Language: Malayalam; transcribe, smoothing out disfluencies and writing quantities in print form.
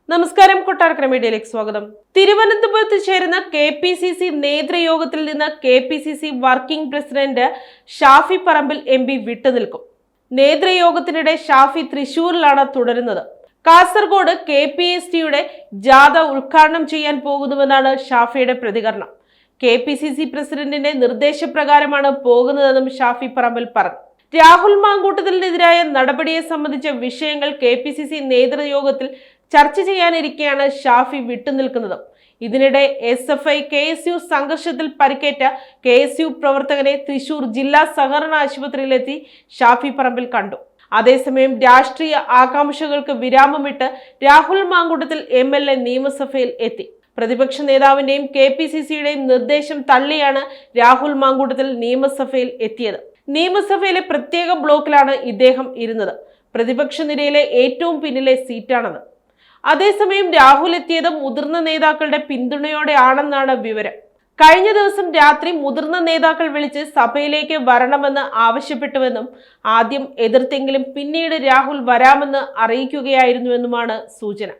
നമസ്കാരം, കൊട്ടാരക്കര മീഡിയയിലേക്ക് സ്വാഗതം. തിരുവനന്തപുരത്ത് ചേരുന്ന KPCC നേതൃയോഗത്തിൽ നിന്ന് KPCC working president Shafi Parambil MP വിട്ടുനിൽക്കും. നേതൃയോഗത്തിനിടെ Shafi തൃശൂരിലാണ് തുടരുന്നത്. കാസർഗോഡ് KPSTയുടെ ജാഥ ഉദ്ഘാടനം ചെയ്യാൻ പോകുന്നുവെന്നാണ് ഷാഫിയുടെ പ്രതികരണം. KPCC പ്രസിഡന്റിന്റെ നിർദ്ദേശപ്രകാരമാണ് പോകുന്നതെന്നും ഷാഫി പറമ്പിൽ പറഞ്ഞു. രാഹുൽ മാങ്കൂട്ടത്തിനെതിരായ നടപടിയെ സംബന്ധിച്ച വിഷയങ്ങൾ KPCC നേതൃയോഗത്തിൽ ചർച്ച ചെയ്യാനിരിക്കെയാണ് ഷാഫി വിട്ടുനിൽക്കുന്നത്. ഇതിനിടെ SFI KSU സംഘർഷത്തിൽ പരിക്കേറ്റ KSU പ്രവർത്തകനെ തൃശൂർ ജില്ലാ സഹകരണ ആശുപത്രിയിലെത്തി ഷാഫി പറമ്പിൽ കണ്ടു. അതേസമയം രാഷ്ട്രീയ ആകാംക്ഷകൾക്ക് വിരാമമിട്ട് രാഹുൽ മാങ്കൂട്ടത്തിൽ MLA നിയമസഭയിൽ എത്തി. പ്രതിപക്ഷ നേതാവിന്റെയും KPCCയുടെയും നിർദ്ദേശം തള്ളിയാണ് രാഹുൽ മാങ്കൂട്ടത്തിൽ നിയമസഭയിൽ എത്തിയത്. നിയമസഭയിലെ പ്രത്യേക ബ്ലോക്കിലാണ് ഇദ്ദേഹം ഇരുന്നത്. പ്രതിപക്ഷ നിരയിലെ ഏറ്റവും പിന്നിലെ സീറ്റാണത്. അതേസമയം രാഹുൽ എത്തിയത് മുതിർന്ന നേതാക്കളുടെ പിന്തുണയോടെ ആണെന്നാണ് വിവരം. കഴിഞ്ഞ ദിവസം രാത്രി മുതിർന്ന നേതാക്കൾ വിളിച്ച് സഭയിലേക്ക് വരണമെന്ന് ആവശ്യപ്പെട്ടുവെന്നും ആദ്യം എതിർത്തെങ്കിലും പിന്നീട് രാഹുൽ വരാമെന്ന് അറിയിക്കുകയായിരുന്നുവെന്നുമാണ് സൂചന.